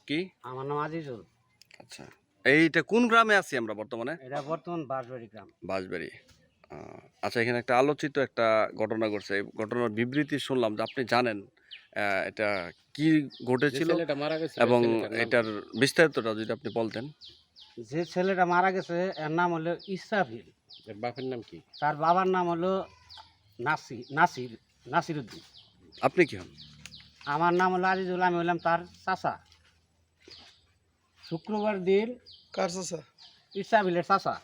কি? আমার নাম আজিজুল। আচ্ছা, এইটা কোন গ্রামে আছি আমরা বর্তমানে? এটা বর্তমান বাঁশবাড়ি গ্রাম। বাঁশবাড়ি। আ আচ্ছা, এখানে একটা আলোচিত একটা ঘটনা ঘটছে। এই ঘটনার বিবৃতি শুনলাম যে আপনি জানেন এটা কি যে ঘটেছিল ছেলেটা মারা গেছিল এবং ছেলেটার নাম এটার বিস্তারিতটা যদি আপনি বলতেন। যে ছেলেটা মারা গেছে এর নাম হলো ইসরাফিল। কি? এর বাপের নাম কি? তার বাবার নাম হলো নাসির উদ্দিন। আপনি কি হন? আমার নাম হলো আজিজুল, আমি হলাম তার চাচা। শুক্রবার দিন কার চাচা? ইসরাফিলের চাচা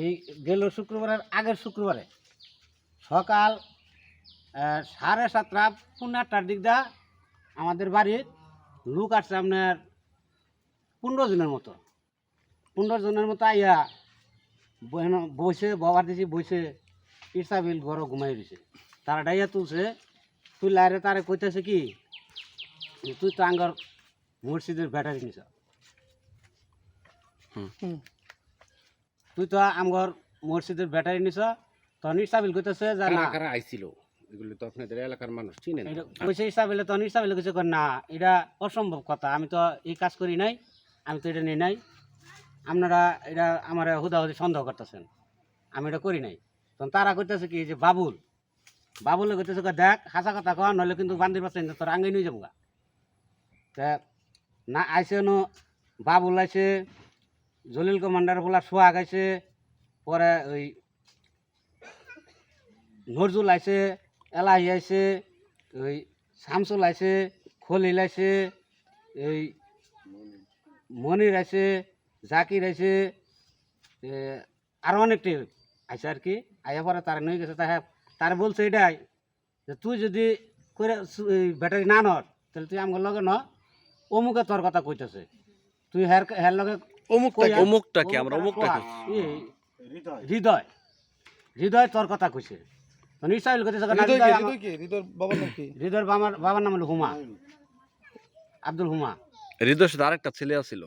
এই গেল শুক্রবারের আগের শুক্রবারে সকাল 7:30 পৌনে 8টার দিক দা আমাদের বাড়ির লোক আসছে আপনার 15 জনের মতো। 15 জনের মতো আইয়া বসে বাবার দিছি বসে ইসরাফিল ঘরও ঘুমাই দিছে। তারা ডাইয়া তুলছে, তুলারে তারে কইতেছে কি তুই তো আঙ্গর মসজিদের ব্যাটারি নিছ, তুই তো আমগর মসজিদের ব্যাটারি নিছ। তখন ইসরাফিল কইতেছে যে না, কারা কারা আইছিল? এগুলো তো আপনাদের এলাকার মানুষ চিনেন না। কইছে ইসরাফিলে, তখন ইসরাফিলে কইছে না এটা অসম্ভব কথা, আমি তো এই কাজ করি নাই, আমি তো এটা নিই নাই, আপনারা এটা আমার হুদাহুদি সন্দেহ করতেছেন, আমি এটা করি নাই। তখন তারা কইতেছে কি যে বাবুলে কইতেছে দেখ হাসা কথা কন, নইলে কিন্তু বান্দির পাশে তোর আঙ্গে নিয়ে যাবো গা। তা না আইসে নো বাবুল আইসে, জলিল কমান্ডার বলা সোহাগ আইসে, পরে ওই নজরুল আইসে, এলাহি আইসে, ওই শামসুল আইসে, খলিল আইসে, এই মনির আইসে, জাকির আইসে, আরও অনেকটি আইসে আর কি। আইয়া পরে তারা নিয়ে গেছে, তারা বলছে এটাই যে তুই যদি করে ব্যাটারি না নর তাহলে তুই আমার লগে ন, অমুকে তোর কথা কইতেছে, তুই হের লগে অমুকটা কি? আমরা অমুকটা কি? হৃদয় হৃদয় তোর কথা কইছে। তো নিশ্চয় কইতেছে হৃদয়ের বাবার নাম কি? হৃদয়ের বাবার নাম হলো হুমা, আব্দুল হুমা। হৃদয়ের সাথে আরেকটা ছেলে আছিল।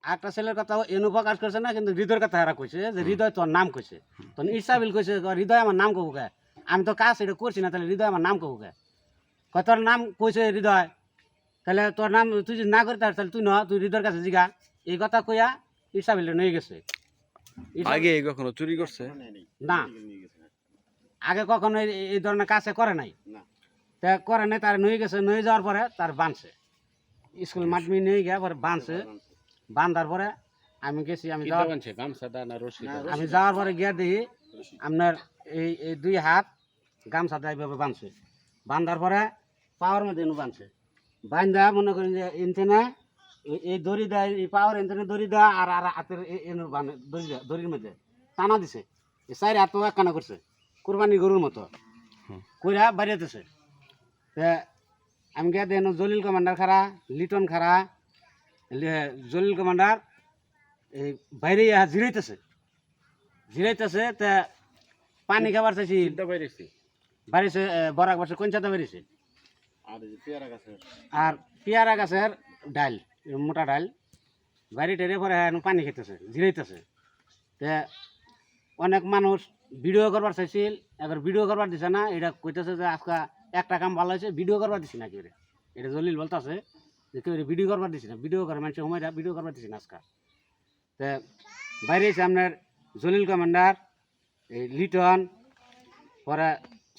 একটা ছেলের কথা এনু প্রকাশ করছে না, কিন্তু হৃদয়ের কথা এরা কইছে যে হৃদয় তোর নাম কইছে। তখন ইসরাফিল কইছে হৃদয় আমার নাম কবু কে, আমি তো কাজ এটা করছি না, তাহলে হৃদয় আমার নাম কবু কে। তোর নাম কইছে হৃদয়, তাহলে তোর নাম তুই যদি না করি তাহলে তুই তুই হৃদয়ের কাছে জিগা। এই কথা কইয়া ইসরাফিল নিয়ে গেছে। আগে কখনো চুরি করছে? না, আগে কখনো এই ধরনের কাজে করে নাই। তা করে নাই, তার নিয়ে গেছে, নিয়ে যাওয়ার পরে তার বাঁধছে, স্কুল মাঠমি নিয়ে গিয়ে পরে বাঁধছে। বাঁধার পরে আমি গেছি, আমি যাওয়ার পরে গিয়ে দেখি আপনার এই 2 হাত গামছা দেয় এইভাবে বাঁধছে। বাঁধার পরে পাওয়ার মধ্যে বাঁধছে, বান্ধা মনে করেন যে এনতেনা এই দড়ি দেয়, এই পাওয়ার এনতেনে দড়ি দেয়, আর আর হাতের দড়ির মধ্যে টানা দিছে। এই 4 হাত একখানা করছে কুরবানি গরুর মতো কইরা বাড়িতেছে। আমি গিয়ে দেখেন জলিল কমান্ডার খারা, লিটন খারা, জলিল কমান্ডার এই বাইরে জিরাইতেছে। তা পানি খাবার চাইছি, বাড়িছে বরাক বাসে কঞ্চাতে বেরিয়েছে। আর পেয়ারা গাছের ডাল, মোটা ডাল বাড়ি টেরে পরে পানি খেতেছে, জিরাইতেছে। তে অনেক মানুষ ভিডিও করবার চাইছিল, এবার ভিডিও করবার দিছে না। এটা কইতেছে যে আজকে একটা কাম ভালো হয়েছে, ভিডিও করবার দিছি না কেউ, এটা জলিল বলতেছে যে কেউ ভিডিও করবার দিছি না, ভিডিও করে মানুষের সময়টা ভিডিও করবার দিছি না আজকে। তা বাইরে এসে আপনার জলিল কমান্ডার, এই লিটন, পরে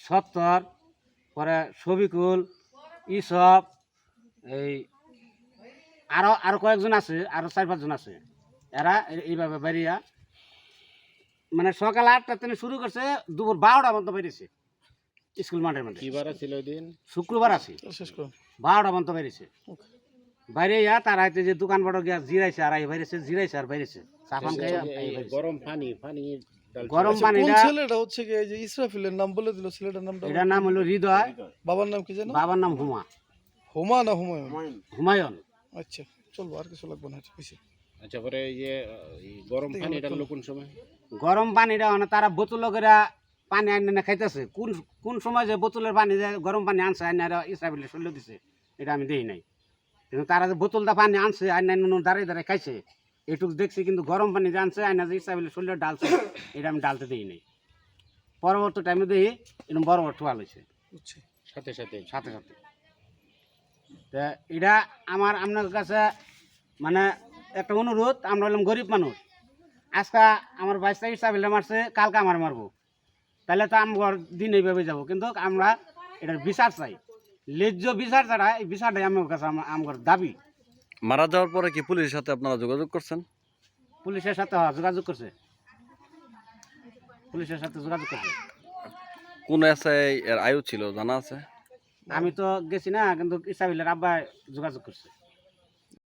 70, পরে শফিকুল, ইসব, এই আরো কয়েকজন আছে, আরো 4-5 জন আছে। এরা এইভাবে বাইরিয়া মানে সকাল 8টা থেকে শুরু করছে, দুপুর 12টা পর্যন্ত বেরিয়েছে স্কুল মাঠের মধ্যে। শুক্রবার আছে, 12টা পর্যন্ত বেরিয়েছে। বাইরে তারা যে দোকান বড় গিয়া জিরাইছে, আর জিরাইছে আর বাইরেছে সাফান গরম পানি কোন ছেলেটা হচ্ছে কি এই যে ইসরাফিলের নাম বলে দিল, ছেলেটার নামটা? এটার নাম হলো হৃদয়। বাবার নাম কি জানো? বাবার নাম হুমা। হুমা না হুমায়ুন? হুমায়ুন। আচ্ছা চলবো, আর কিছু লাগবে না। আচ্ছা, পরে এই গরম পানিটা হলো কোন সময়? গরম পানিটা মানে তারা বোতল করে পানি আনে খাইতেছে। কোন সময় যে বোতলের পানি যে গরম পানি আনছে আইনে ইসরাফিলে চলে দিছে এটা আমি দেখি নাই, কিন্তু তারা যে বোতলটা পানি আনছে আইনে দাঁড়িয়ে দাঁড়িয়ে খাইছে এটুকু দেখছি। কিন্তু গরম পানি যে আনছে আইনা যে ইসরাফিলে চলে ডালছে এটা আমি ডালতে দিই নাই। পরবর্তী টাইমে দেখি এরকম বড় বড় ঠোয়াল হয়েছে সাথে সাথে। তা এটা আমার আপনার কাছে মানে একটা অনুরোধ, আমরা হলাম গরিব মানুষ, আজকে আমার 22 তারিখ ইসরাফিলে মারছে, কালকে আমার মারবো, তাহলে তো আমার দিন এইভাবে যাবো। কিন্তু আমরা এটার বিচার চাই, ন্যায্য বিচার ছাড়া এই বিচারটাই আমার কাছে আমার দাবি। মারা যাওয়ার পরে কি পুলিশের সাথে আপনারা যোগাযোগ করছেন? পুলিশের সাথে যোগাযোগ করছে, পুলিশের সাথে যোগাযোগ করছে। কোন এসআই এর আয়ু ছিল জানা আছে? আমি তো গেছি না, কিন্তু ইসরাফিলের আব্বা যোগাযোগ করছে।